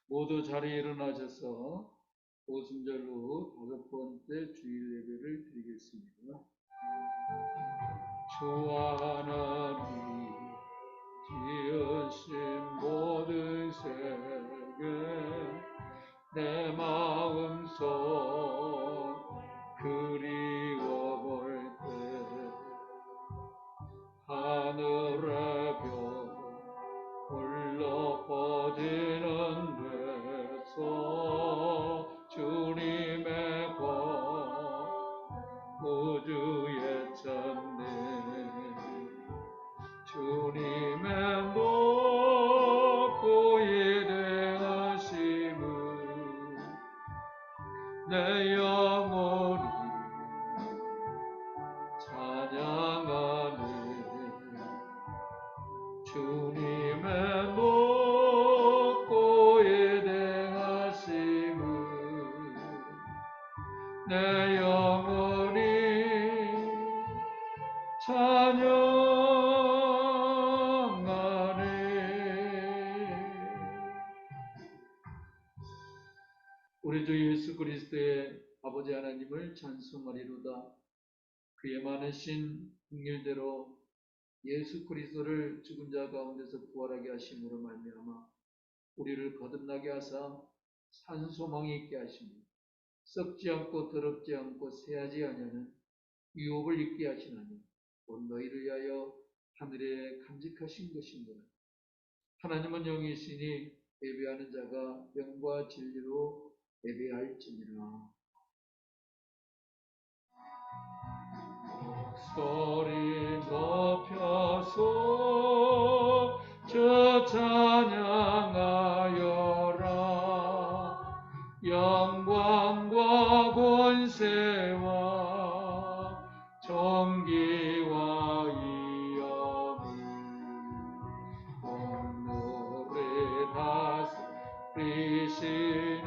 모두 자리에 일어나셔서 오순절로 5번째 주일 예배를 드리겠습니다. 주와 하나님 지으신 모든 세계 내 마음속 그리워볼 때 하늘의 별 홀로 퍼지는 데서 주님의 법 우주에 찾네 주님의 높고 위대하심을 내 영혼이 찬양하네 주님의 높고 위대하심을 내 영혼이 찬양하네. 우리 주 예수 그리스도의 아버지 하나님을 찬송하리로다. 그의 많으신 긍휼대로 예수 그리스도를 죽은 자 가운데서 부활하게 하심으로 말미암아 우리를 거듭나게 하사 산 소망이 있게 하시며 썩지 않고 더럽지 않고 새하지 아니하는 유업을 입게 하시나니 곧 너희를 위하여 하늘에 간직하신 것이니라. 하나님은 영이시니 예배하는 자가 영과 진리로 예배할지니라. 소리 높여서 저 찬양하여라. 영광과 권세와 존귀와 위엄이 오늘의 다스리시는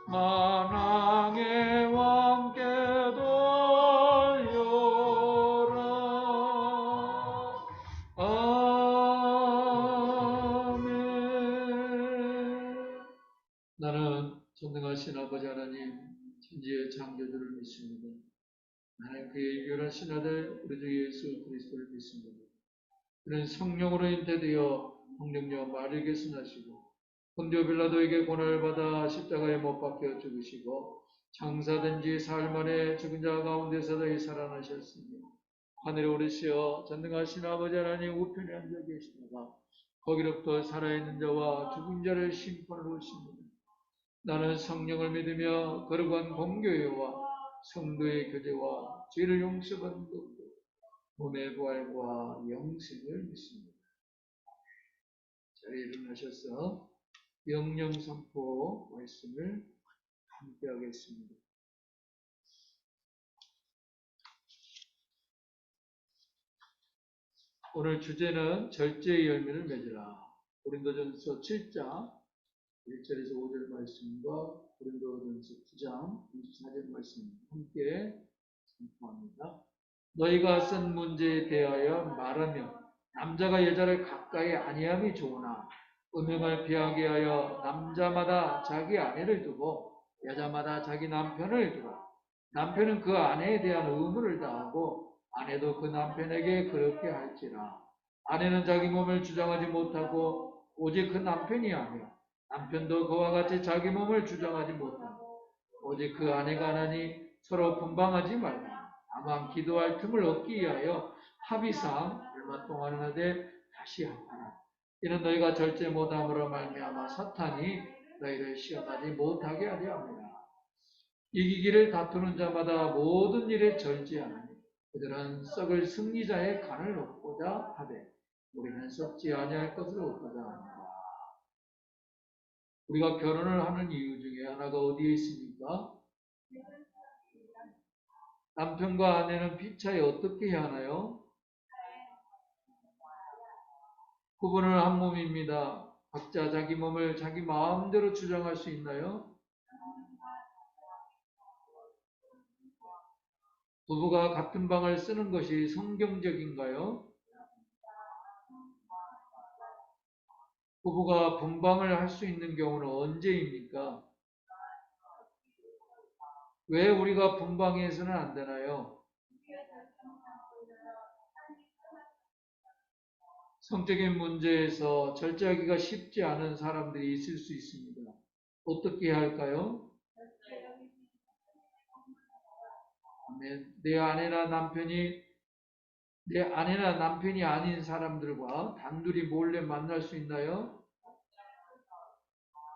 만왕의 왕께 돌려라. 아멘. 나는 전능하신 아버지 하나님 천지의 창조주를 믿습니다. 나는 그의 유일하신 아들 우리 주 예수 그리스도를 믿습니다. 그는 성령으로 잉태되어 성령녀 마리에게서 나시고 본디오 빌라도에게 고난을 받아 십자가에 못 박혀 죽으시고 장사된 지 사흘 만에 죽은 자 가운데서 다시 살아나셨으며 하늘에 오르시어 전능하신 아버지 하나님 우편에 앉아 계시다가 거기로부터 살아있는 자와 죽은 자를 심판하러 오십니다. 나는 성령을 믿으며 거룩한 공교회와 성도의 교제와 죄를 용서받는 것도 몸의 부활과 영생을 믿습니다. 자리에 일어나셔서 영영 선포 말씀을 함께 하겠습니다. 오늘 주제는 절제의 열매를 맺으라. 고린도전서 7장 1절에서 5절 말씀과 고린도전서 9장 24절 말씀 함께 선포합니다. 너희가 쓴 문제에 대하여 말하며 남자가 여자를 가까이 아니함이 좋으나 음행을 피하게 하여 남자마다 자기 아내를 두고 여자마다 자기 남편을 두라. 남편은 그 아내에 대한 의무를 다하고 아내도 그 남편에게 그렇게 할지라. 아내는 자기 몸을 주장하지 못하고 오직 그 남편이 하며 남편도 그와 같이 자기 몸을 주장하지 못하고 오직 그 아내가 하나니 서로 분방하지 말라. 다만 기도할 틈을 얻기 위하여 합의상 얼마 동안 하되 다시 하라. 이는 너희가 절제 못함으로 말미암아 사탄이 너희를 시험하지 못하게 하려 합니다. 이기기를 다투는 자마다 모든 일에 절제하나니 그들은 썩을 승리자의 간을 얻고자 하되 우리는 썩지 아니할 것을 얻고자 합니다. 우리가 결혼을 하는 이유 중에 하나가 어디에 있습니까? 남편과 아내는 피차에 어떻게 해야 하나요? 부부는 한 몸입니다. 각자 자기 몸을 자기 마음대로 주장할 수 있나요? 부부가 같은 방을 쓰는 것이 성경적인가요? 부부가 분방을 할 수 있는 경우는 언제입니까? 왜 우리가 분방해서는 안 되나요? 성적인 문제에서 절제하기가 쉽지 않은 사람들이 있을 수 있습니다. 어떻게 해야 할까요? 내 아내나 남편이 아닌 사람들과 단둘이 몰래 만날 수 있나요?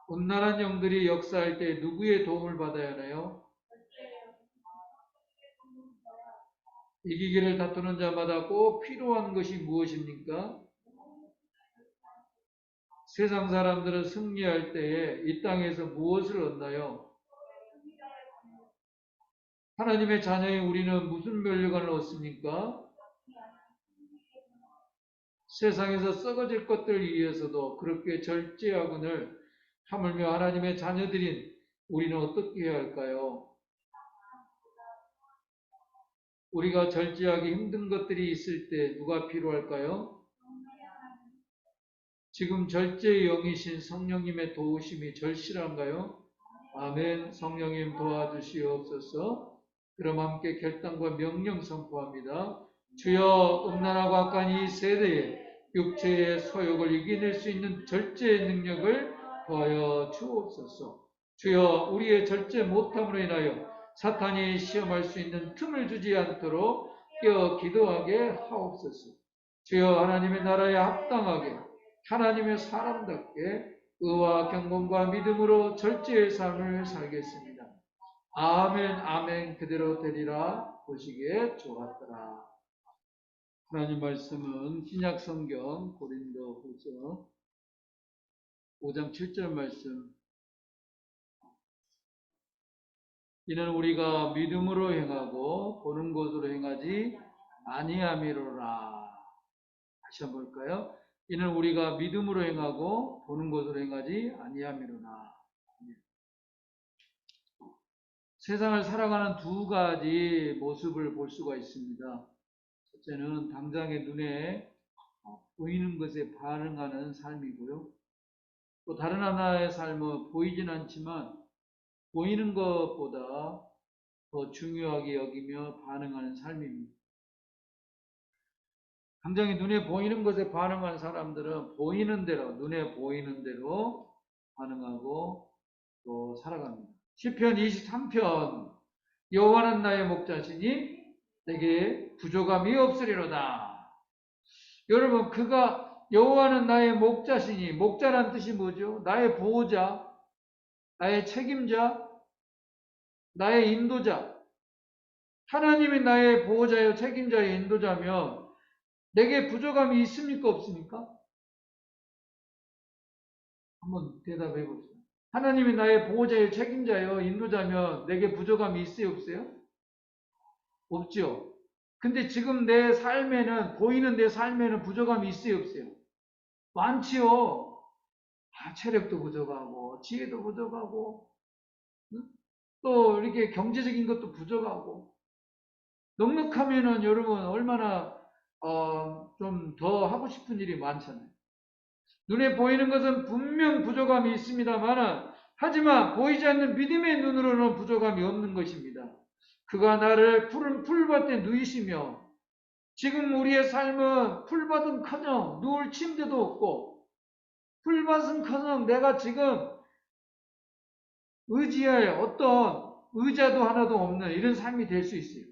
온난한 영들이 역사할 때 누구의 도움을 받아야 하나요? 이기기를 다투는 자마다 꼭 필요한 것이 무엇입니까? 세상 사람들은 승리할 때에 이 땅에서 무엇을 얻나요? 하나님의 자녀인 우리는 무슨 면류관을 얻습니까? 세상에서 썩어질 것들 위해서도 그렇게 절제하거늘 하물며 하나님의 자녀들인 우리는 어떻게 해야 할까요? 우리가 절제하기 힘든 것들이 있을 때 누가 필요할까요? 지금 절제의 영이신 성령님의 도우심이 절실한가요? 아멘. 성령님 도와주시옵소서. 그럼 함께 결단과 명령 선포합니다. 주여, 음란하고 악한 이 세대에 육체의 소욕을 이겨낼 수 있는 절제의 능력을 더하여 주옵소서. 주여, 우리의 절제 못함으로 인하여 사탄이 시험할 수 있는 틈을 주지 않도록 깨어 기도하게 하옵소서. 주여, 하나님의 나라에 합당하게 하나님의 사람답게 의와 경건과 믿음으로 절제의 삶을 살겠습니다. 아멘, 아멘. 그대로 되리라. 보시기에 좋았더라. 하나님 말씀은 신약 성경 고린도 후서 5장 7절 말씀. 이는 우리가 믿음으로 행하고 보는 것으로 행하지 아니함이로라. 다시 한번 볼까요? 이는 우리가 믿음으로 행하고 보는 것으로 행하지 아니함이로라. 세상을 살아가는 두 가지 모습을 볼 수가 있습니다. 첫째는 당장의 눈에 보이는 것에 반응하는 삶이고요. 또 다른 하나의 삶은 보이진 않지만 보이는 것보다 더 중요하게 여기며 반응하는 삶입니다. 당장에 눈에 보이는 것에 반응하는 사람들은 보이는 대로, 눈에 보이는 대로 반응하고 또 살아갑니다. 시편 23편 여호와는 나의 목자시니 내게 부족함이 없으리로다. 여러분, 그가 여호와는 나의 목자시니, 목자란 뜻이 뭐죠? 나의 보호자, 나의 책임자, 나의 인도자. 하나님이 나의 보호자요 책임자의 인도자면 내게 부족함이 있습니까? 없습니까? 한번 대답해 보세요. 하나님이 나의 보호자요 책임자요 인도자면 내게 부족함이 있어요? 없어요? 없죠. 근데 지금 내 삶에는, 보이는 내 삶에는 부족함이 있어요? 없어요? 많지요. 체력도 부족하고 지혜도 부족하고 또 이렇게 경제적인 것도 부족하고 넉넉하면은 여러분 얼마나 좀 더 하고 싶은 일이 많잖아요. 눈에 보이는 것은 분명 부족함이 있습니다만 하지만 보이지 않는 믿음의 눈으로는 부족함이 없는 것입니다. 그가 나를 푸른 풀밭에 누이시며 지금 우리의 삶은 풀밭은커녕 누울 침대도 없고 풀밭은커녕 내가 지금 의지할 어떤 의자도 하나도 없는 이런 삶이 될 수 있어요.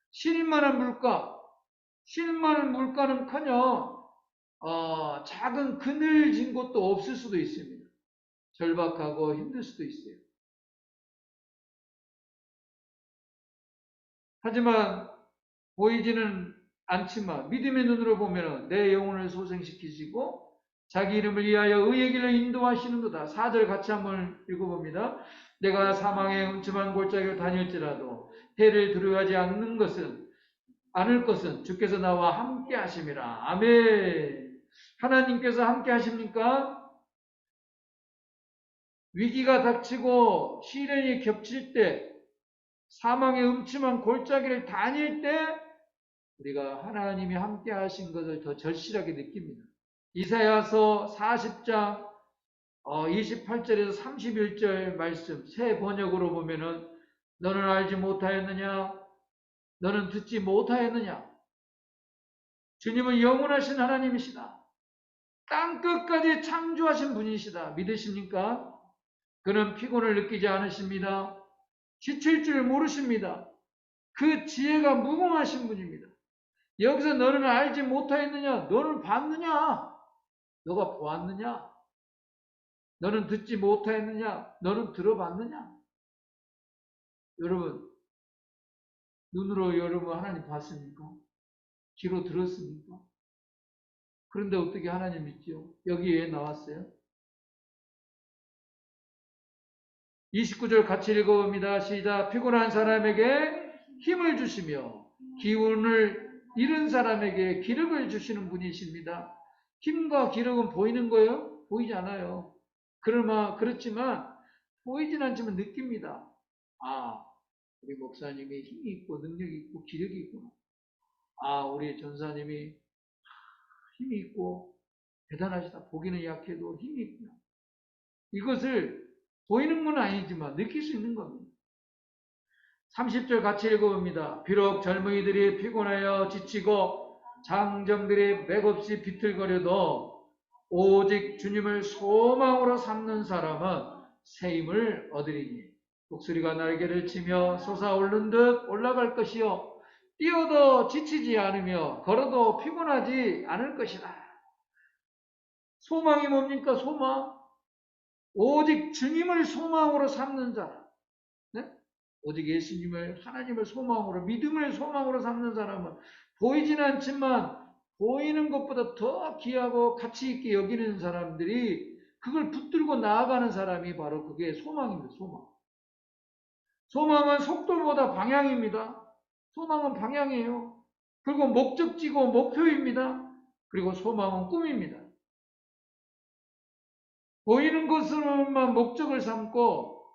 신인만한 물가는커녕 작은 그늘진 곳도 없을 수도 있습니다. 절박하고 힘들 수도 있어요. 하지만 보이지는 않지만 믿음의 눈으로 보면 내 영혼을 소생시키시고 자기 이름을 위하여 의의 길을 인도하시는도다. 4절 같이 한번 읽어봅니다. 내가 사망의 음침한 골짜기로 다닐지라도 해를 두려워하지 않을 것은 주께서 나와 함께 하심이라. 아멘. 하나님께서 함께 하십니까? 위기가 닥치고 시련이 겹칠 때, 사망의 음침한 골짜기를 다닐 때 우리가 하나님이 함께 하신 것을 더 절실하게 느낍니다. 이사야서 40장 28절에서 31절 말씀 새 번역으로 보면은 너는 알지 못하였느냐? 너는 듣지 못하였느냐? 주님은 영원하신 하나님이시다. 땅 끝까지 창조하신 분이시다. 믿으십니까? 그는 피곤을 느끼지 않으십니다. 지칠 줄 모르십니다. 그 지혜가 무궁하신 분입니다. 여기서 너는 알지 못하였느냐? 너는 봤느냐? 너가 보았느냐? 너는 듣지 못하였느냐? 너는 들어봤느냐? 여러분, 눈으로 여러분 하나님 봤습니까? 귀로 들었습니까? 그런데 어떻게 하나님 믿죠? 여기 왜 나왔어요? 29절 같이 읽어봅니다. 시작. 피곤한 사람에게 힘을 주시며 기운을 잃은 사람에게 기력을 주시는 분이십니다. 힘과 기력은 보이는 거예요? 보이지 않아요. 그렇지만 보이진 않지만 느낍니다. 아, 우리 목사님이 힘이 있고 능력이 있고 기력이 있구나. 아, 우리 전사님이 힘이 있고 대단하시다. 보기는 약해도 힘이 있구나. 이것을 보이는 건 아니지만 느낄 수 있는 겁니다. 30절 같이 읽어봅니다. 비록 젊은이들이 피곤하여 지치고 장정들이 맥없이 비틀거려도 오직 주님을 소망으로 삼는 사람은 새 힘을 얻으리니 독수리가 날개를 치며 솟아오른 듯 올라갈 것이요 뛰어도 지치지 않으며 걸어도 피곤하지 않을 것이다. 소망이 뭡니까? 소망. 오직 주님을 소망으로 삼는 자라. 네? 오직 예수님을 하나님을 소망으로 믿음을 소망으로 삼는 사람은 보이진 않지만 보이는 것보다 더 귀하고 가치 있게 여기는 사람들이 그걸 붙들고 나아가는 사람이 바로 그게 소망입니다. 소망. 소망은 속도보다 방향입니다. 소망은 방향이에요. 그리고 목적지고 목표입니다. 그리고 소망은 꿈입니다. 보이는 것으로만 목적을 삼고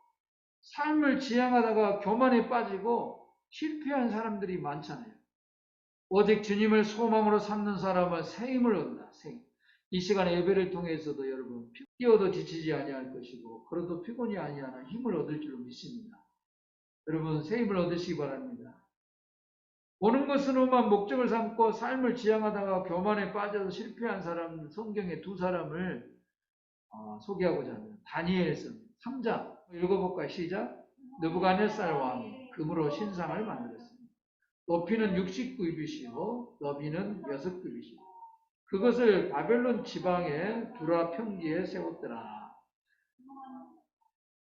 삶을 지향하다가 교만에 빠지고 실패한 사람들이 많잖아요. 오직 주님을 소망으로 삼는 사람은 새 힘을 얻는다. 새 힘. 이 시간에 예배를 통해서도 여러분 뛰어도 지치지 아니할 것이고 걸어도 피곤이 아니하는 힘을 얻을 줄로 믿습니다. 여러분 새 힘을 얻으시기 바랍니다. 보는 것으로만 목적을 삼고 삶을 지향하다가 교만에 빠져서 실패한 사람 성경에 두 사람을 소개하고자 합니다. 다니엘서 3장 읽어볼까요? 시작. 느부갓네살 왕이 금으로 신상을 만들었습니다. 높이는 60규빗이고 너비는 6규빗이고 그것을 바벨론 지방의 두라 평지에 세웠더라.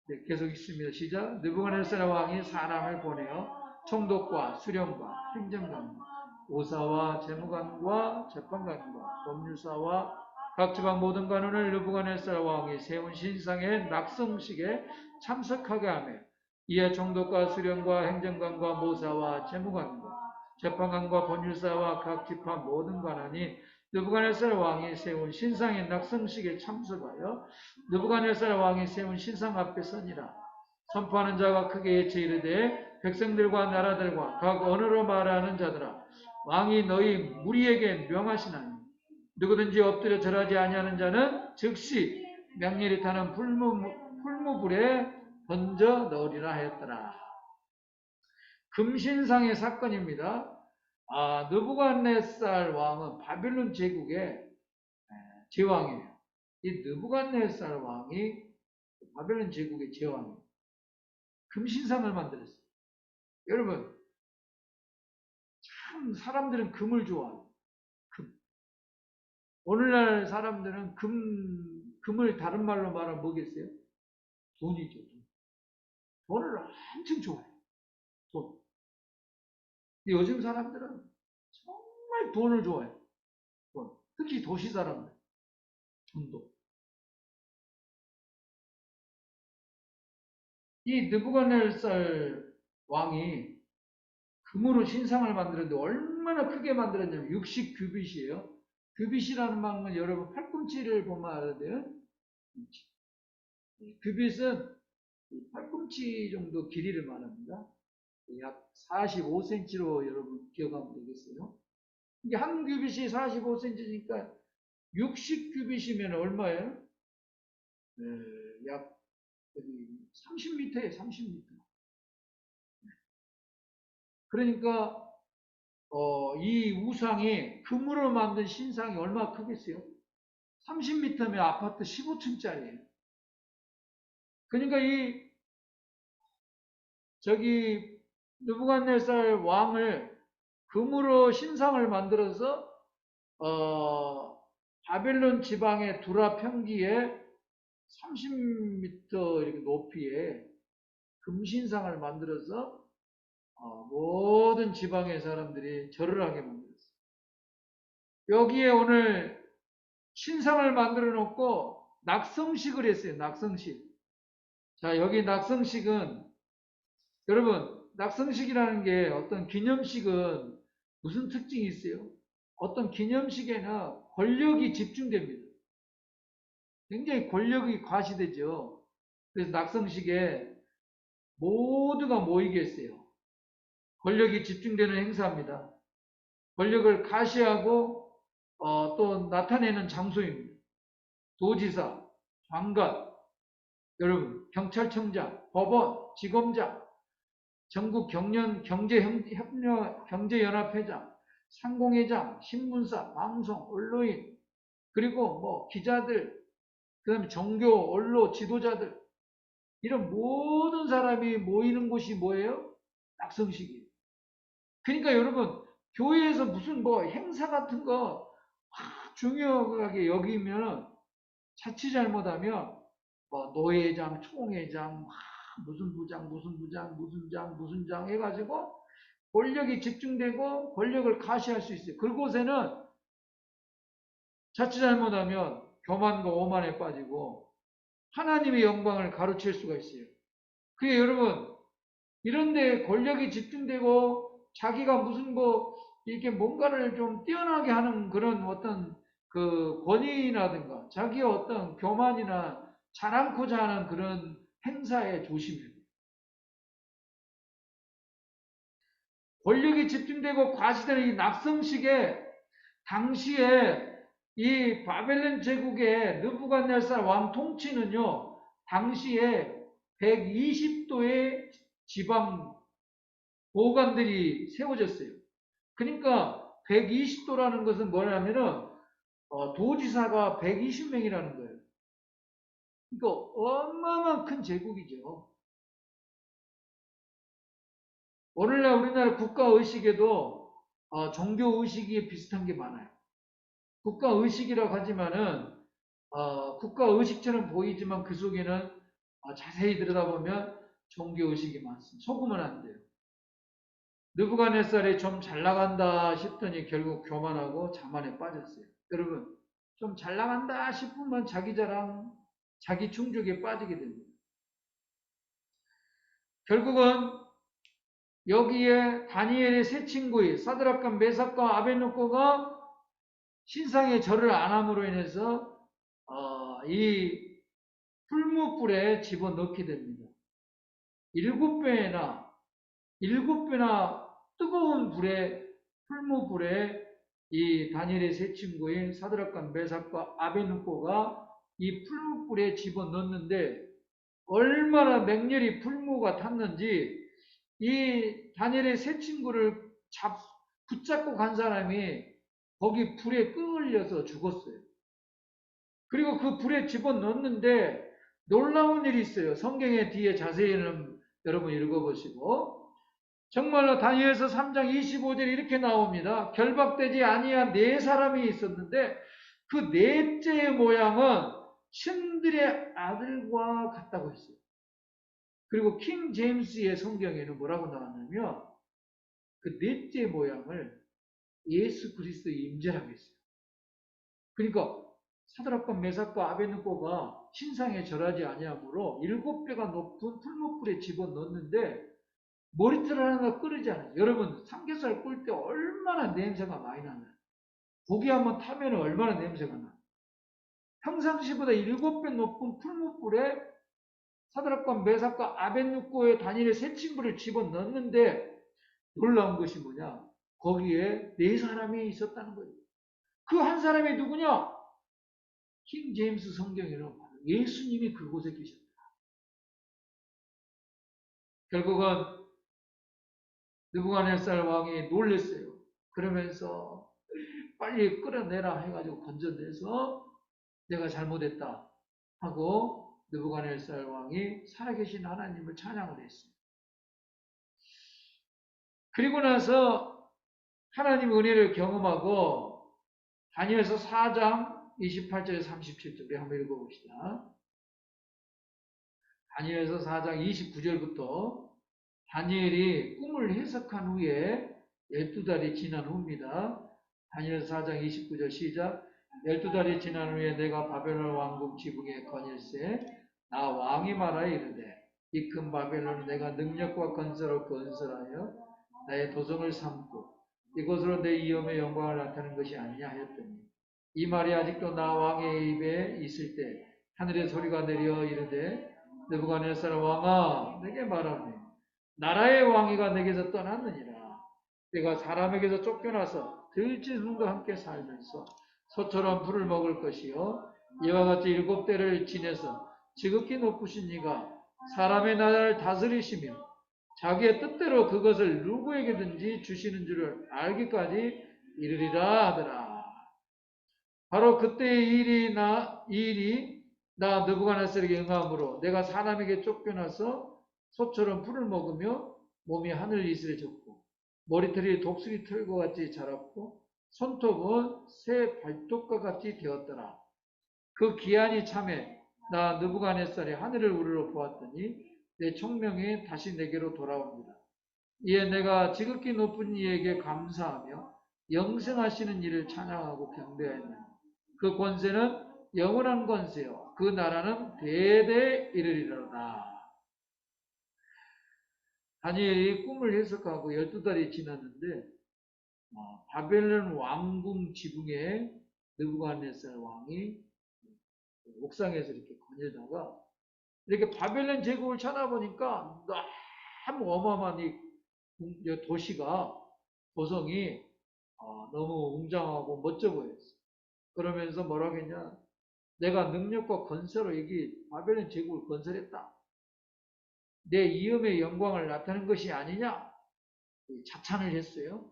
네, 계속 있습니다. 시작. 느부갓네살 왕이 사람을 보내어 총독과 수령과 행정관과 오사와 재무관과 재판관과 법률사와 각 지방 모든 관원을 느부갓네살 왕이 세운 신상의 낙성식에 참석하게 하며 이에 총독과 수령과 행정관과 모사와 재무관과 재판관과 법률사와 각 지파 모든 관원이 느부갓네살 왕이 세운 신상의 낙성식에 참석하여 느부갓네살 왕이 세운 신상 앞에 서니라. 선포하는 자가 크게 예치 이르되 백성들과 나라들과 각 언어로 말하는 자들아 왕이 너희 무리에게 명하시나니 누구든지 엎드려 절하지 아니하는 자는 즉시 명렬히 타는 풀무불에 던져 넣으리라 하였더라. 금신상의 사건입니다. 느부갓네살 왕은 바빌론 제국의 제왕이에요. 이 느부갓네살 왕이 바벨론 제국의 제왕이에요. 금신상을 만들었어요. 여러분, 참 사람들은 금을 좋아해요. 금. 오늘날 사람들은 금을 다른 말로 말하면 뭐겠어요? 돈이죠. 돈을 엄청 좋아해요. 돈. 근데 요즘 사람들은 정말 돈을 좋아해요. 돈. 특히 도시 사람들. 돈도. 이 느부갓네살 왕이 금으로 신상을 만들었는데 얼마나 크게 만들었냐면 60규빗이에요. 규빗이라는 말은 여러분 팔꿈치를 보면 알아야 돼요. 규빗은 팔꿈치 정도 길이를 말합니다. 약 45cm로 여러분 기억하면 되겠어요. 이게 한 규빗이 45cm니까 60규빗이면 얼마예요? 약 30m에 30m. 그러니까 이 우상이 금으로 만든 신상이 얼마나 크겠어요? 30m면 아파트 15층짜리예요. 그러니까 느부갓네살 왕을 금으로 신상을 만들어서 바벨론 지방의 두라 평지에 30m 이렇게 높이에 금신상을 만들어서 모든 지방의 사람들이 절을 하게 만들었어요. 여기에 오늘 신상을 만들어 놓고 낙성식을 했어요. 낙성식. 자, 여기 낙성식은 여러분, 낙성식이라는 게 어떤 기념식은 무슨 특징이 있어요? 어떤 기념식에는 권력이 집중됩니다. 굉장히 권력이 과시되죠. 그래서 낙성식에 모두가 모이게 했어요. 권력이 집중되는 행사입니다. 권력을 가시하고 또 나타내는 장소입니다. 도지사, 장관, 여러분, 경찰청장, 법원, 지검장, 전국 경제연합회장, 상공회장, 신문사, 방송, 언론인, 그리고 뭐 기자들, 그 다음에 종교, 언론, 지도자들, 이런 모든 사람이 모이는 곳이 뭐예요? 낙성식이에요. 그러니까 여러분, 교회에서 무슨 뭐 행사 같은 거 중요하게 여기면 자칫 잘못하면 뭐 노회장, 총회장, 무슨 부장, 무슨 부장, 무슨 장 해가지고 권력이 집중되고 권력을 가시할 수 있어요. 그곳에는 자칫 잘못하면 교만과 오만에 빠지고 하나님의 영광을 가로챌 수가 있어요. 그게 여러분, 이런데 권력이 집중되고 자기가 무슨 뭐 이렇게 뭔가를 좀 뛰어나게 하는 그런 어떤 그 권위라든가 자기의 어떤 교만이나 자랑코자 하는 그런 행사에 조심해야 돼요. 권력이 집중되고 과시되는 이 낙성식에 당시에 이 바벨론 제국의 느부갓네살 왕 통치는요, 당시에 120도의 지방 보관들이 세워졌어요. 그러니까 120도라는 것은 뭐냐면은 도지사가 120명이라는 거예요. 그러니까 어마어마한 큰 제국이죠. 오늘날 우리나라 국가의식에도 종교의식이 비슷한 게 많아요. 국가의식이라고 하지만은 국가의식처럼 보이지만 그 속에는 자세히 들여다보면 종교의식이 많습니다. 속으면 안 돼요. 느부갓네살이 좀 잘 나간다 싶더니 결국 교만하고 자만에 빠졌어요. 여러분, 좀 잘 나간다 싶으면 자기 자랑, 자기 충족에 빠지게 됩니다. 결국은 여기에 다니엘의 세 친구인 사드락과 메삭과 아벳느고가 신상의 절을 안 함으로 인해서 이 풀무불에 집어넣게 됩니다. 일곱 배나 뜨거운 불에, 풀무불에 이 다니엘의 세 친구인 사드락과 메삭과 아벳느고가 이 풀무불에 집어넣는데 얼마나 맹렬히 풀무가 탔는지 이 다니엘의 세 친구를 붙잡고 간 사람이 거기 불에 끌려서 죽었어요. 그리고 그 불에 집어넣는데 놀라운 일이 있어요. 성경의 뒤에 자세히는 여러분 읽어보시고 정말로 다니엘서 3장 25절에 이렇게 나옵니다. 결박되지 아니한 네 사람이 있었는데 그 넷째의 모양은 신들의 아들과 같다고 했어요. 그리고 킹 제임스의 성경에는 뭐라고 나왔냐면 그 넷째 모양을 예수 그리스도의 임재라고 했어요. 그러니까 사드락과 메삭과 아벳느고가 신상에 절하지 아니하므로 7배가 높은 풀무불에 집어넣는데 머리털 하나가 끓이지 않아요. 여러분 삼겹살 꿀 때 얼마나 냄새가 많이 나나요? 고기 한번 타면 얼마나 냄새가 나요? 평상시보다 7배 높은 풀무불에 사드락과 메삭과 아벳느고의 다니엘의 세 친구를 집어넣는데 놀라운 것이 뭐냐? 거기에 네 사람이 있었다는 거예요. 그 한 사람이 누구냐? 킹 제임스 성경에는 예수님이 그곳에 계셨다. 결국은 느부갓네살 왕이 놀랐어요. 그러면서 빨리 끌어내라 해가지고 건져내서 내가 잘못했다 하고 느부갓네살 왕이 살아계신 하나님을 찬양을 했어요. 그리고 나서 하나님 은혜를 경험하고 다니엘서 4장 28절에 37절 우리 한번 읽어봅시다. 다니엘서 4장 29절부터 다니엘이 꿈을 해석한 후에 12달이 지난 후입니다. 다니엘서 4장 29절 시작. 12달이 지난 후에 내가 바벨론 왕국 지붕에 거닐세 나 왕이 말하여 이르되 이 큰 바벨론은 내가 능력과 건설로 건설하여 나의 도성을 삼고 이곳으로 내 이음의 영광을 나타내는 것이 아니냐 하였더니 이 말이 아직도 나 왕의 입에 있을 때 하늘의 소리가 내려 이르되 느부갓네살 왕아 내게 말하노니 나라의 왕위가 내게서 떠났느니라. 내가 사람에게서 쫓겨나서 들짐승과 함께 살면서 소처럼 풀을 먹을 것이요 이와 같이 7대를 지내서 지극히 높으신 이가 사람의 나라를 다스리시며 자기의 뜻대로 그것을 누구에게든지 주시는 줄을 알기까지 이르리라 하더라. 바로 그때의 일이 나 느부갓네살에게 응함으로 내가 사람에게 쫓겨나서 소처럼 풀을 먹으며 몸이 하늘 이슬에 졌고 머리털이 독수리 털과 같이 자랐고 손톱은 새 발톱과 같이 되었더라. 그 기한이 참에 나 느부갓네살이 하늘을 우러러 보았더니 내 총명이 다시 내게로 돌아옵니다. 이에 내가 지극히 높은 이에게 감사하며 영생하시는 이를 찬양하고 경배하였느니 그 권세는 영원한 권세요 그 나라는 대대에 이르리로다. 다니엘이 꿈을 해석하고 12달이 지났는데 바벨론 왕궁 지붕에 느부갓네살 왕이 옥상에서 이렇게 거닐다가 이렇게 바벨론 제국을 쳐다보니까 너무 어마어마한 이 도시가 도성이 너무 웅장하고 멋져 보였어요. 그러면서 뭐라고 했냐? 내가 능력과 건설로 여기 바벨론 제국을 건설했다. 내 이음의 영광을 나타낸 것이 아니냐? 자찬을 했어요.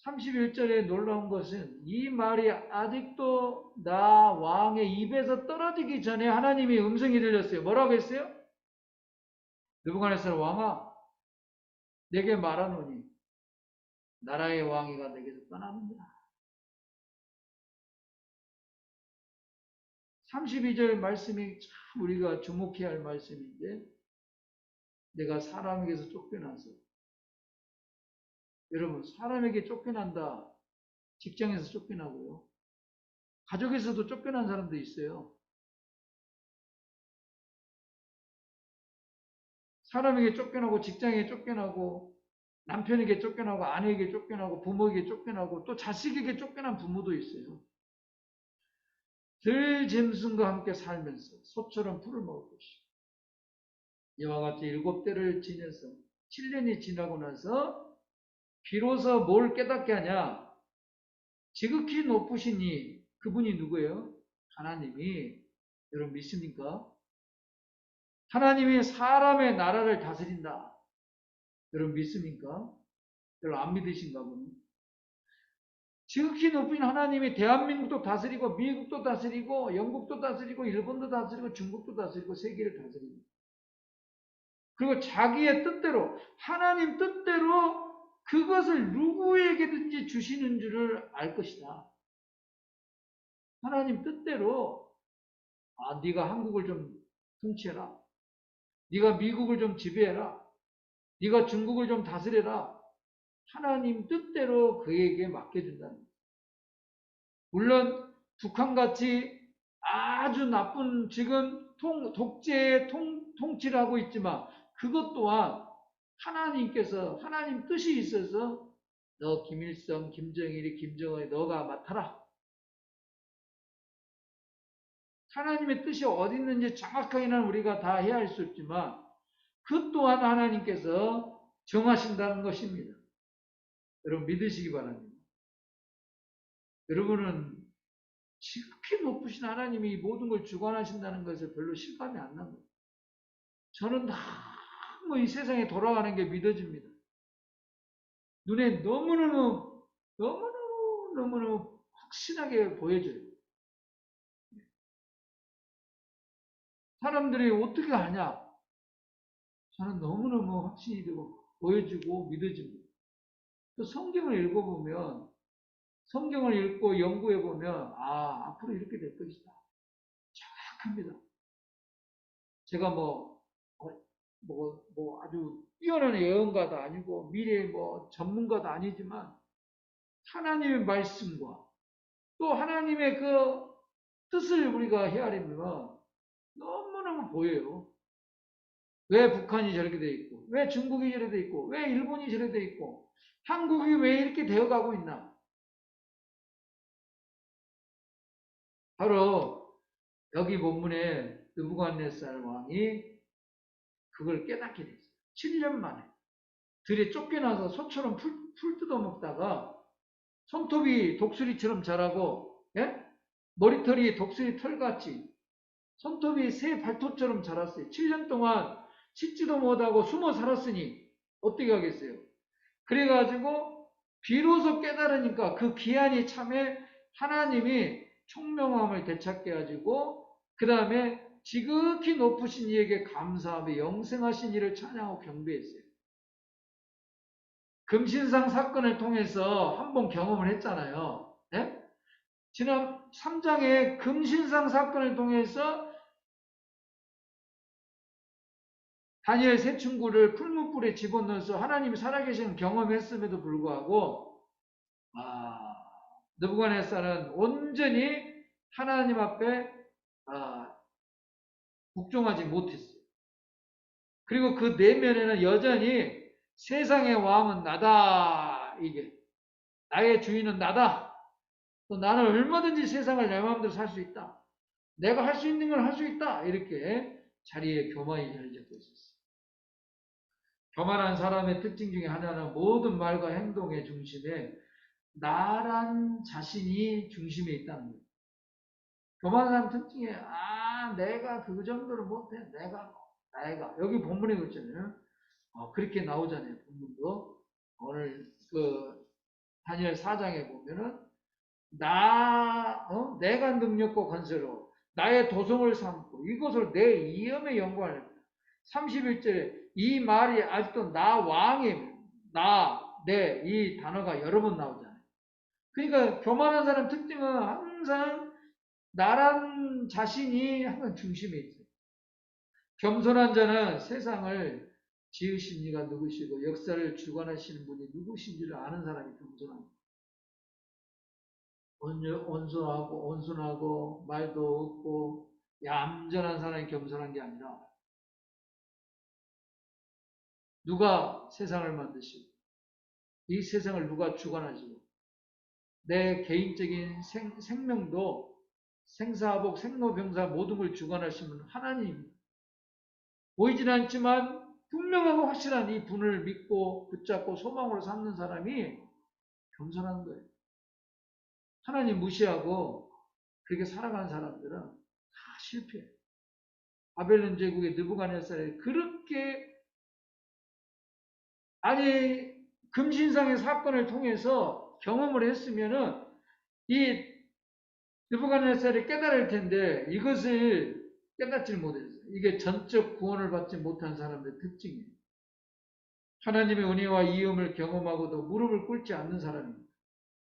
31절에 놀라운 것은 이 말이 아직도 나 왕의 입에서 떨어지기 전에 하나님이 음성이 들렸어요. 뭐라고 했어요? 느부갓네살 왕아 내게 말하노니 나라의 왕위가 내게서 떠나는구나. 32절 말씀이 참 우리가 주목해야 할 말씀인데 내가 사람에게서 쫓겨나서 여러분 사람에게 쫓겨난다. 직장에서 쫓겨나고요. 가족에서도 쫓겨난 사람도 있어요. 사람에게 쫓겨나고 직장에 쫓겨나고 남편에게 쫓겨나고 아내에게 쫓겨나고 부모에게 쫓겨나고 또 자식에게 쫓겨난 부모도 있어요. 들짐승과 함께 살면서 소처럼 풀을 먹을 것이고 이와 같이 7대를 지내서 7년이 지나고 나서 비로소 뭘 깨닫게 하냐? 지극히 높으신 이 그분이 누구예요? 하나님이 여러분 믿습니까? 하나님이 사람의 나라를 다스린다. 여러분 믿습니까? 여러분 안 믿으신가 보네. 지극히 높은 하나님이 대한민국도 다스리고 미국도 다스리고 영국도 다스리고 일본도 다스리고 중국도 다스리고 세계를 다스리고 그리고 자기의 뜻대로 하나님 뜻대로 그것을 누구에게든지 주시는 줄을 알 것이다. 하나님 뜻대로 네가 한국을 좀 통치해라. 네가 미국을 좀 지배해라. 네가 중국을 좀 다스려라. 하나님 뜻대로 그에게 맡겨준다는 거예요. 물론 북한같이 아주 나쁜 지금 독재의 통치를 하고 있지만 그것 또한 하나님께서 하나님 뜻이 있어서 너 김일성, 김정일이, 김정은이 너가 맡아라. 하나님의 뜻이 어디 있는지 정확하게는 우리가 다 헤아릴 수 없지만 그 또한 하나님께서 정하신다는 것입니다. 여러분 믿으시기 바랍니다. 여러분은 지극히 높으신 하나님이 이 모든 걸 주관하신다는 것을 별로 실감이 안 나요. 저는 너무 이 세상에 돌아가는 게 믿어집니다. 눈에 너무너무 확신하게 보여져요. 사람들이 어떻게 하냐? 저는 너무너무 확신이 되고 보여지고 믿어집니다. 또 성경을 읽어보면, 성경을 읽고 연구해보면, 앞으로 이렇게 될 것이다. 정확합니다. 제가 아주 뛰어난 예언가도 아니고, 미래의 전문가도 아니지만, 하나님의 말씀과 또 하나님의 그 뜻을 우리가 헤아리면 너무너무 보여요. 왜 북한이 저렇게 돼 있고, 왜 중국이 저렇게 돼 있고, 왜 일본이 저렇게 돼 있고, 한국이 왜 이렇게 되어가고 있나? 바로 여기 본문에 느부갓네살 왕이 그걸 깨닫게 됐어요. 7년 만에 들에 쫓겨나서 소처럼 풀 뜯어먹다가 손톱이 독수리처럼 자라고, 예? 머리털이 독수리 털같이 손톱이 새 발톱처럼 자랐어요. 7년 동안 씻지도 못하고 숨어 살았으니 어떻게 하겠어요? 그래가지고 비로소 깨달으니까 그 기한이 참에 하나님이 총명함을 되찾게 해가지고 그 다음에 지극히 높으신 이에게 감사하며 영생하신 이를 찬양하고 경배했어요. 금신상 사건을 통해서 한번 경험을 했잖아요. 네? 지난 3장의 금신상 사건을 통해서 다니엘 세 친구를 풀무불에 집어넣어서 하나님이 살아계시는 경험했음에도 불구하고 느부갓네살은 온전히 하나님 앞에 복종하지 못했어요. 그리고 그 내면에는 여전히 세상의 왕은 나다, 이게 나의 주인은 나다. 또 나는 얼마든지 세상을 내 마음대로 살 수 있다. 내가 할 수 있는 걸 할 수 있다. 이렇게 자리에 교만이 자리 잡고 있었어요. 교만한 사람의 특징 중에 하나는 모든 말과 행동의 중심에 나란 자신이 중심에 있다는 거예요. 교만한 사람 특징에 내가 그 정도로 못해. 내가 여기 본문에 그렇잖아요. 그렇게 나오잖아요. 본문도 오늘 그 다니엘 4장에 보면은 내가 능력과 건설로 나의 도성을 삼고 이것을 내 이음의 영광을 31절에 이 말이 아직도 나 왕임, 이 단어가 여러 번 나오잖아요. 그러니까 교만한 사람 특징은 항상 나란 자신이 항상 중심에 있어요. 겸손한 자는 세상을 지으신 이가 누구시고 역사를 주관하시는 분이 누구신지를 아는 사람이 겸손합니다. 온순하고 말도 없고 얌전한 사람이 겸손한 게 아니라 누가 세상을 만드시고 이 세상을 누가 주관하시고 내 개인적인 생명도 생사복 생로병사 모든 걸 주관하시는 하나님입니다. 보이진 않지만 분명하고 확실한 이 분을 믿고 붙잡고 소망으로 삼는 사람이 겸손한 거예요. 하나님 무시하고 그렇게 살아가는 사람들은 다 실패해요. 바벨론 제국의 느부갓네살이 그렇게 금신상의 사건을 통해서 경험을 했으면은 이 느부갓네살이 깨달을 텐데 이것을 깨닫지 못했어요. 이게 전적 구원을 받지 못한 사람들의 특징이에요. 하나님의 은혜와 이음을 경험하고도 무릎을 꿇지 않는 사람입니다.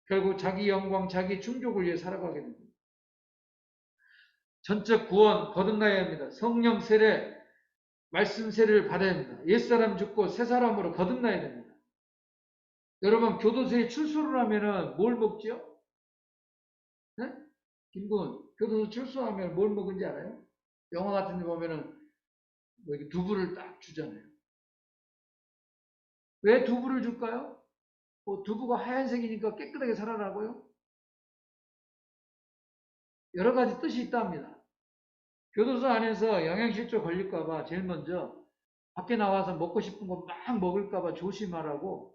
결국 자기 영광, 자기 충족을 위해 살아가게 됩니다. 전적 구원 거듭나야 합니다. 성령 세례, 말씀 세례를 받아야 합니다. 옛사람 죽고 새사람으로 거듭나야 됩니다. 여러분 교도소에 출소를 하면은 뭘 먹지요? 네? 김군, 교도소 출소하면 뭘 먹은지 알아요? 영화 같은 데 보면은 이렇게 두부를 딱 주잖아요. 왜 두부를 줄까요? 두부가 하얀색이니까 깨끗하게 살아라고요? 여러 가지 뜻이 있답니다. 교도소 안에서 영양실조 걸릴까봐 제일 먼저 밖에 나와서 먹고 싶은 거 막 먹을까봐 조심하라고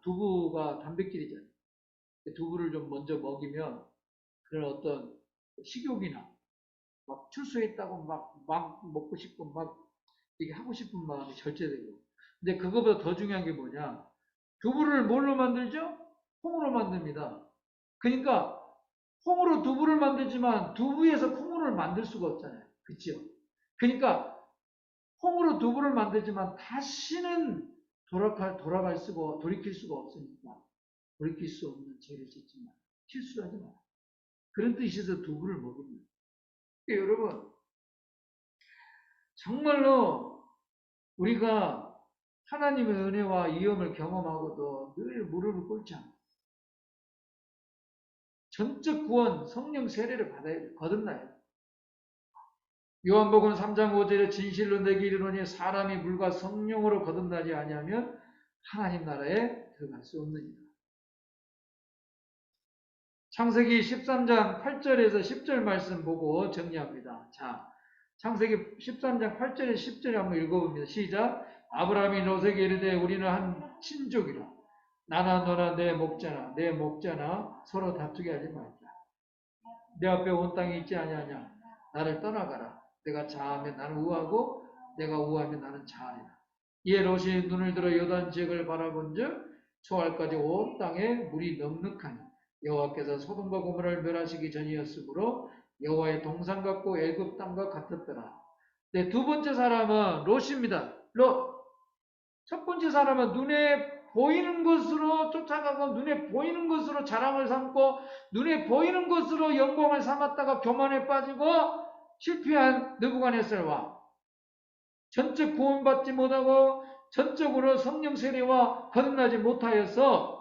두부가 단백질이잖아요. 두부를 좀 먼저 먹이면 그런 어떤 식욕이나 막 출소했다고 막 먹고 싶고 막 이게 하고 싶은 마음이 절제되고. 근데 그거보다 더 중요한 게 뭐냐? 두부를 뭘로 만들죠? 콩으로 만듭니다. 그러니까 콩으로 두부를 만들지만 두부에서 콩을 만들 수가 없잖아요. 그렇죠? 그러니까 콩으로 두부를 만들지만 다시는 돌이킬 수가 없으니까 돌이킬 수 없는 죄를 짓지 마. 실수하지 마. 그런 뜻에서 두부를 먹입니다. 그러니까 여러분 정말로 우리가 하나님의 은혜와 위엄을 경험하고도 늘 무릎을 꿇지 않고 전적 구원 성령 세례를 받아야 돼. 거듭나야 돼. 요한복음 3장 5절에 진실로 내게 이르노니 사람이 물과 성령으로 거듭나지 아니하면 하나님 나라에 들어갈 수 없느니라. 창세기 13장 8절에서 10절 말씀 보고 정리합니다. 자, 창세기 13장 8절에 10절에 한번 읽어봅니다. 시작. 아브라함이 롯에게 이르되 우리는 한 친족이라. 나나 너나 내 목자나 서로 다투게 하지 말자. 내 앞에 온 땅이 있지 아니하냐. 나를 떠나가라. 내가 자하면 나는 우하고 내가 우하면 나는 자하리라. 이에 롯이 눈을 들어 요단 지역을 바라본즉 초할까지 온 땅에 물이 넉넉하니 여호와께서 소돔과 고모라를 멸하시기 전이었으므로 여호와의 동산 같고 애굽 땅과 같았더라. 네, 두 번째 사람은 롯입니다. 롯. 첫 번째 사람은 눈에 보이는 것으로 쫓아가고 눈에 보이는 것으로 자랑을 삼고 눈에 보이는 것으로 영광을 삼았다가 교만에 빠지고 실패한 느부갓네살 왕. 전적 구원받지 못하고 전적으로 성령 세례와 거듭나지 못하여서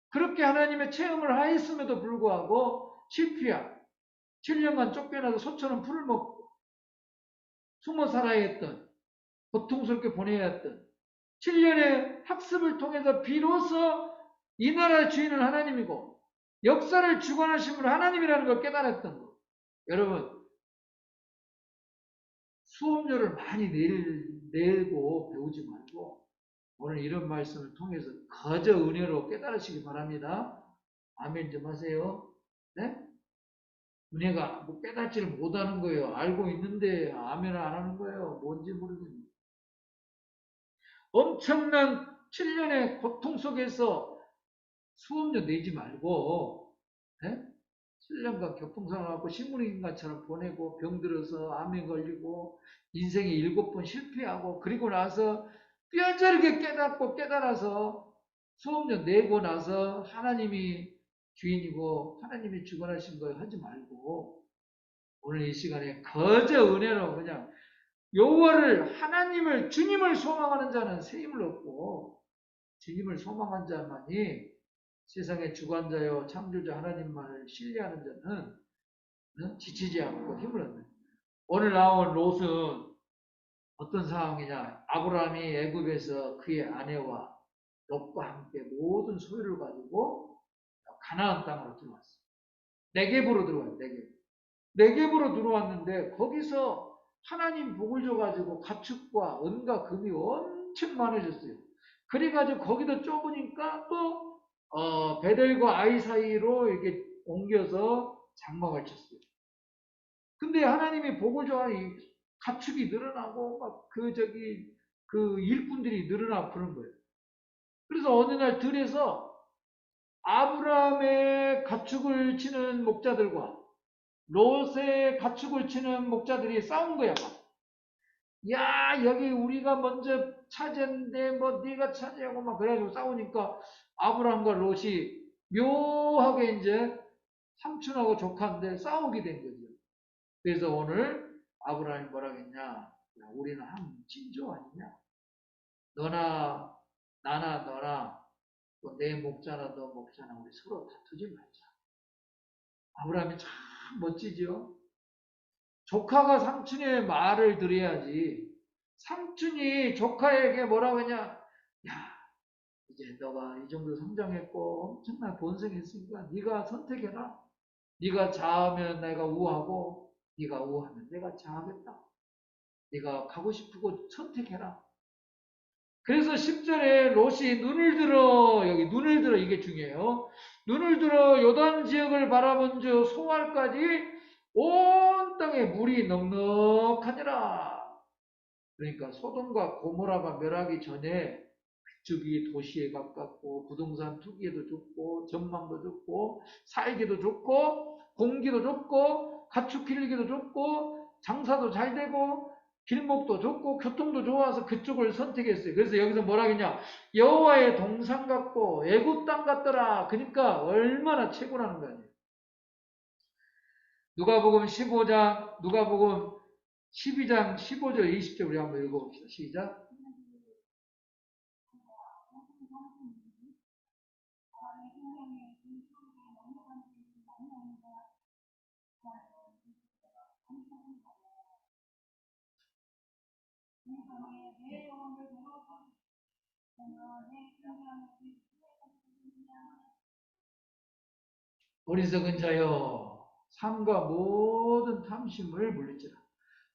그렇게 하나님의 체험을 하였음에도 불구하고 실패한 7년간 쫓겨나서 소처럼 풀을 먹고 숨어 살아야 했던 고통스럽게 보내야 했던 7년의 학습을 통해서 비로소 이 나라의 주인은 하나님이고 역사를 주관하신 분은 하나님이라는 걸 깨달았던 거. 여러분 수업료를 많이 내고 배우지 말고 오늘 이런 말씀을 통해서 거저 은혜로 깨달으시기 바랍니다. 아멘 좀 하세요. 네? 은혜가 뭐 깨닫지를 못하는 거예요. 알고 있는데 아멘 안 하는 거예요. 뭔지 모르겠네요. 엄청난 7년의 고통 속에서 수업료 내지 말고 네? 7년간 교통사고하고 식물인간처럼 보내고 병들어서 암에 걸리고 인생에 7번 실패하고 그리고 나서 뼈저리게 깨달아서 수업료 내고 나서 하나님이 주인이고 하나님이 주관하신 걸 하지 말고 오늘 이 시간에 거저 은혜로 그냥 여호와를 하나님을 주님을 소망하는 자는 새 힘을 얻고 주님을 소망한 자만이 세상의 주관자요 창조자 하나님만을 신뢰하는 자는 지치지 않고 힘을 얻는. 오늘 나온 롯은 어떤 상황이냐? 아브라함이 애굽에서 그의 아내와 롯과 함께 모든 소유를 가지고 가나안 땅으로 들어왔어요. 네겝으로 들어왔어요. 네겝으로 들어왔는데 거기서 하나님 복을 줘가지고 가축과 은과 금이 엄청 많아졌어요. 그래가지고 거기도 좁으니까 또 베델과 아이 사이로 이렇게 옮겨서 장막을 쳤어요. 근데 하나님이 복을 줘하니 가축이 늘어나고 막 그 일꾼들이 늘어나고 그런 거예요. 그래서 어느 날 들에서 아브라함의 가축을 치는 목자들과 롯의 가축을 치는 목자들이 싸운 거야. 야, 여기 우리가 먼저 차지했는데 뭐 네가 차지하고 막 그래가지고 싸우니까 아브라함과 롯이 묘하게 이제 삼촌하고 조카인데 싸우게 된 거죠. 그래서 오늘 아브라함이 뭐라고 했냐? 야, 우리는 한 친족 아니냐? 너나 나나 너나 내 목자나 너 목자나 우리 서로 다투지 말자. 아브라함이 참 멋지죠? 조카가 삼촌의 말을 들어야지. 삼촌이 조카에게 뭐라고 하냐? 야, 이제 너가 이 정도 성장했고 엄청난 번성했으니까 네가 선택해라. 네가 자하면 내가 우하고 네가 우하면 내가 자하겠다. 네가 가고 싶고 선택해라. 그래서 10절에 롯이 눈을 들어, 여기 눈을 들어, 이게 중요해요. 눈을 들어 요단 지역을 바라본 즉 소알까지 온 땅에 물이 넉넉하니라. 그러니까 소돔과 고모라가 멸하기 전에 그쪽이 도시에 가깝고 부동산 투기에도 좋고 전망도 좋고 살기도 좋고 공기도 좋고 가축 기르기도 좋고 장사도 잘 되고 길목도 좋고 교통도 좋아서 그쪽을 선택했어요. 그래서 여기서 뭐라 하겠냐, 여호와의 동산 같고 애굽 땅 같더라. 그러니까 얼마나 최고라는 거 아니에요. 누가복음 15장, 누가복음 12장 15절 20절 우리 한번 읽어봅시다. 시작. 어리석은 자여 삼가 모든 탐심을 물리치라.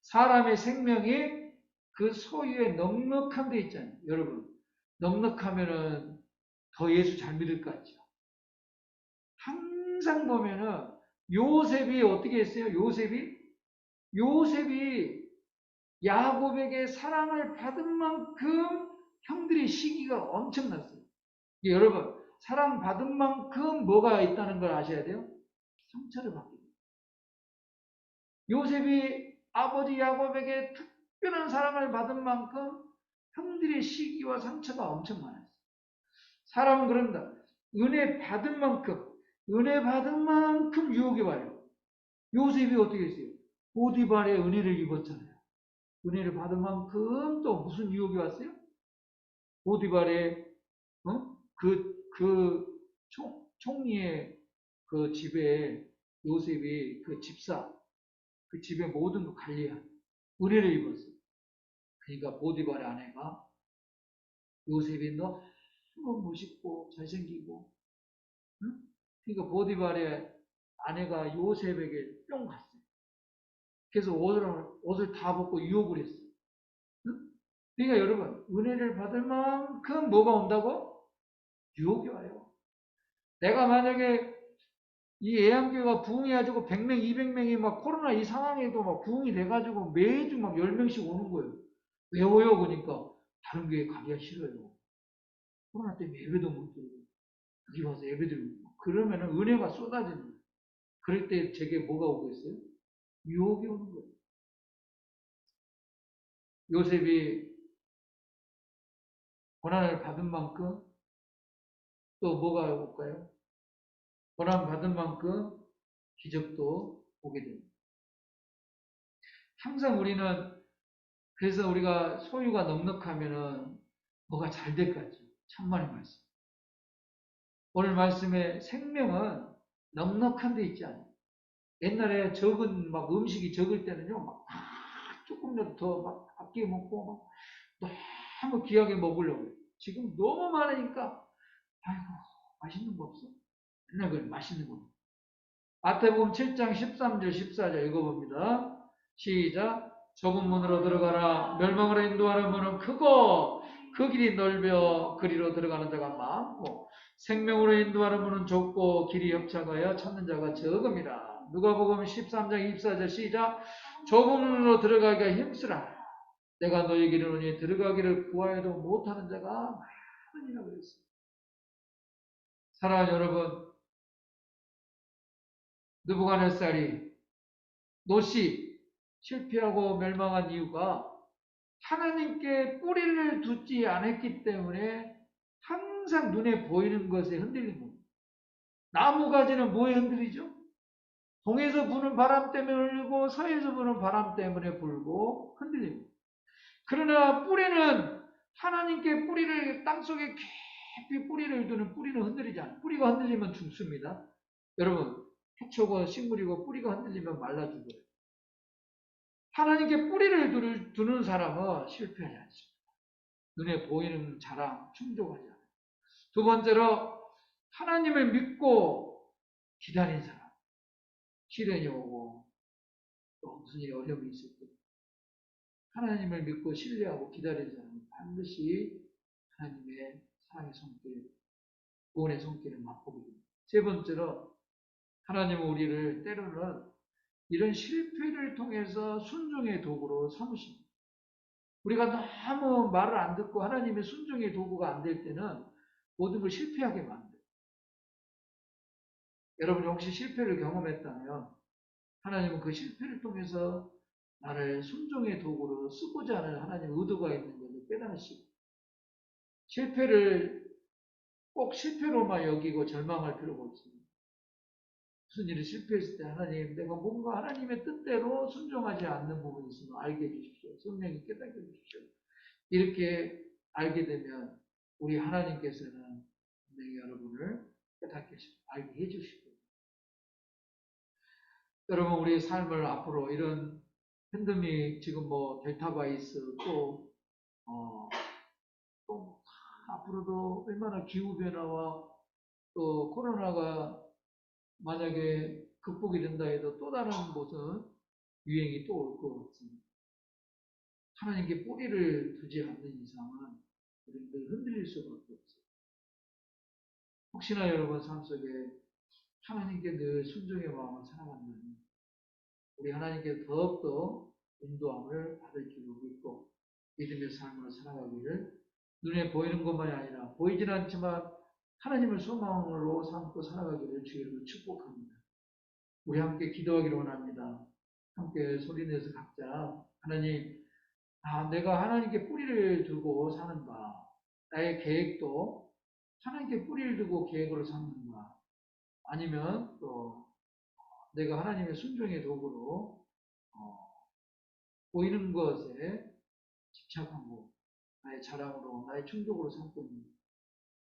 사람의 생명이 그 소유에 넉넉한 데 있잖아요. 여러분, 넉넉하면은 더 예수 잘 믿을 것 같죠. 항상 보면은 요셉이 어떻게 했어요? 요셉이 야곱에게 사랑을 받은 만큼 형들의 시기가 엄청났어요. 여러분, 사랑받은 만큼 뭐가 있다는 걸 아셔야 돼요? 상처를 받게 돼요. 요셉이 아버지 야곱에게 특별한 사랑을 받은 만큼 형들의 시기와 상처가 엄청 많았어요. 사람은 그런다. 은혜 받은 만큼 유혹이 와요. 요셉이 어떻게 했어요? 보디발의 은혜를 입었잖아요. 은혜를 받은 만큼 또 무슨 유혹이 왔어요? 보디발의 총리의 그 집에 요셉이 그 집사, 그 집의 모든 거 관리한 은혜를 입었어요. 그러니까 보디발의 아내가 요셉이 너무 멋있고 잘생기고, 응? 그러니까 보디발의 아내가 요셉에게 뿅 갔어요. 그래서 옷을 다 벗고 유혹을 했어요. 응? 그러니까 여러분, 은혜를 받을 만큼 뭐가 온다고? 유혹이 와요. 내가 만약에 이 애양교회가 부흥해가지고 100명, 200명이 막 코로나 이 상황에도 막 부흥이 돼가지고 매주 막 10명씩 오는 거예요. 왜 오요? 그러니까 다른 교회 가기가 싫어요. 코로나 때문에 예배도 못 드리고 여기 와서 예배 드리고 그러면은 은혜가 쏟아지는 거예요. 그럴 때 제게 뭐가 오겠어요? 유혹이 오는 거예요. 요셉이 고난을 받은 만큼 또 뭐가 올까요? 고난 받은 만큼 기적도 오게 됩니다. 항상 우리는 그래서 우리가 소유가 넉넉하면은 뭐가 잘 될 것 같죠. 천만의 말씀. 오늘 말씀에 생명은 넉넉한 데 있지 않아요. 옛날에 적은 막 음식이 적을 때는요, 막 조금이라도 더 막 아끼게 먹고 막 너무 귀하게 먹으려고 해요. 지금 너무 많으니까 아이고 맛있는 거 없어? 맨날 그래 맛있는 거. 마태복음 7장 13절 14절 읽어봅니다. 시작. 좁은 문으로 들어가라. 멸망으로 인도하는 문은 크고 그 길이 넓여 그리로 들어가는 자가 많고 생명으로 인도하는 문은 좁고 길이 협착하여 찾는 자가 적음이라. 누가복음 13장 24절 시작. 좁은 문으로 들어가기가 힘쓰라. 내가 너에게 이르노니 들어가기를 구하여도 못하는 자가 많으니라 그랬어요. 사랑하는 여러분, 느부갓네살이 롯이 실패하고 멸망한 이유가 하나님께 뿌리를 두지 않았기 때문에 항상 눈에 보이는 것에 흔들린 겁니다. 나무가지는 뭐에 흔들리죠? 동에서 부는 바람 때문에 흔들리고 서에서 부는 바람 때문에 불고 흔들립니다. 그러나 뿌리는 하나님께 뿌리를 땅속에 깊이 뿌리를 두는 뿌리는 흔들리지 않아요. 뿌리가 흔들리면 죽습니다. 여러분, 해초고 식물이고 뿌리가 흔들리면 말라 죽어요. 하나님께 뿌리를 두는 사람은 실패하지 않습니다. 눈에 보이는 자랑, 충족하지 않아요. 두 번째로 하나님을 믿고 기다린 사람. 시련이 오고 또 무슨 일이 어려움이 있을 때 하나님을 믿고 신뢰하고 기다린 사람은 반드시 하나님의 사랑의 손길, 구원의 손길을 맛보게 됩니다. 세 번째로 하나님은 우리를 때로는 이런 실패를 통해서 순종의 도구로 삼으십니다. 우리가 너무 말을 안 듣고 하나님의 순종의 도구가 안 될 때는 모든 걸 실패하게 만들어요. 여러분이 혹시 실패를 경험했다면 하나님은 그 실패를 통해서 나를 순종의 도구로 쓰고자 하는 하나님의 의도가 있는 것을 깨달으시고, 실패를 꼭 실패로만 여기고 절망할 필요가 없습니다. 무슨 일이 실패했을 때 하나님, 내가 뭔가 하나님의 뜻대로 순종하지 않는 부분이 있으면 알게 해주십시오. 성령이 깨닫게 해주십시오. 이렇게 알게 되면 우리 하나님께서는 분명히 여러분을 깨닫게 알게 해주시고, 여러분 우리의 삶을 앞으로 이런 팬데믹, 지금 뭐 델타 바이러스 또 앞으로도 얼마나 기후변화와 또 코로나가 만약에 극복이 된다 해도 또 다른 무슨 유행이 또 올 것 같습니다. 하나님께 뿌리를 두지 않는 이상은 우리는 늘 흔들릴 수밖에 없어요. 혹시나 여러분 삶 속에 하나님께 늘 순종의 마음을 살아간다면 우리 하나님께 더욱더 인도함을 받을 줄을 믿고 믿음의 삶으로 살아가기를, 눈에 보이는 것만이 아니라 보이진 않지만 하나님을 소망으로 삼고 살아가기를 주의로 축복합니다. 우리 함께 기도하기를 원합니다. 함께 소리내서 각자 하나님, 내가 하나님께 뿌리를 두고 사는가, 나의 계획도 하나님께 뿌리를 두고 계획으로 삼는가, 아니면 또 내가 하나님의 순종의 도구로 보이는 것에 집착하고 나의 자랑으로, 나의 충족으로 삼고 있는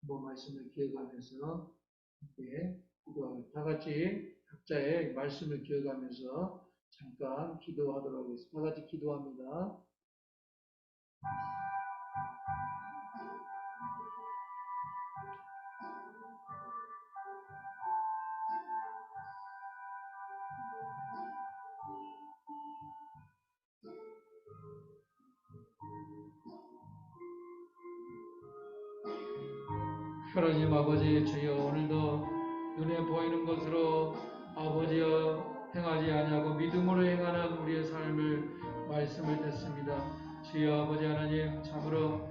뭐 말씀을 기억하면서 함께 기도하고, 다 같이 각자의 말씀을 기억하면서 잠깐 기도하도록 하겠습니다. 다 같이 기도합니다. 하나님 아버지, 주여 오늘도 눈에 보이는 것으로 아버지여 행하지 아니하고 믿음으로 행하는 우리의 삶을 말씀을 듣습니다. 주여 아버지 하나님, 참으로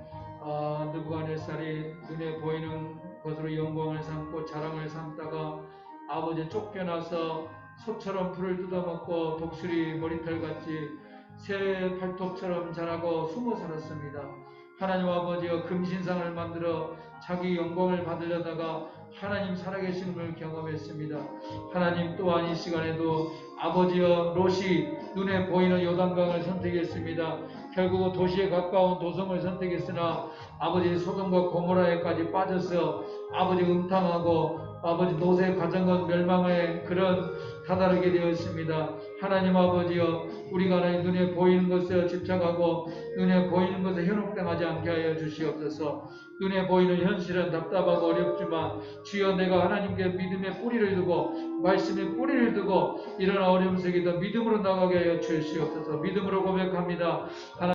느부갓네살이 눈에 보이는 것으로 영광을 삼고 자랑을 삼다가 아버지 쫓겨나서 소처럼 풀을 뜯어먹고 독수리 머리털같이 새 팔톱처럼 자라고 숨어 살았습니다. 하나님 아버지여, 금신상을 만들어 자기 영광을 받으려다가 하나님 살아계시는 경험했습니다. 하나님 또한 이 시간에도 아버지여, 롯이 눈에 보이는 요단강을 선택했습니다. 결국 도시에 가까운 도성을 선택했으나 아버지 소돔과 고모라에까지 빠져서 아버지 음탕하고 아버지 노새 가정은 멸망의 그런 다다르게 되었습니다. 하나님 아버지여, 우리가 하나님 눈에 보이는 것에 집착하고 눈에 보이는 것에 현혹당하지 않게 하여 주시옵소서. 눈에 보이는 현실은 답답하고 어렵지만 주여, 내가 하나님께 믿음의 뿌리를 두고 말씀의 뿌리를 두고 이런 어려움 속에도 믿음으로 나가게 하여 주시옵소서. 믿음으로 고백합니다.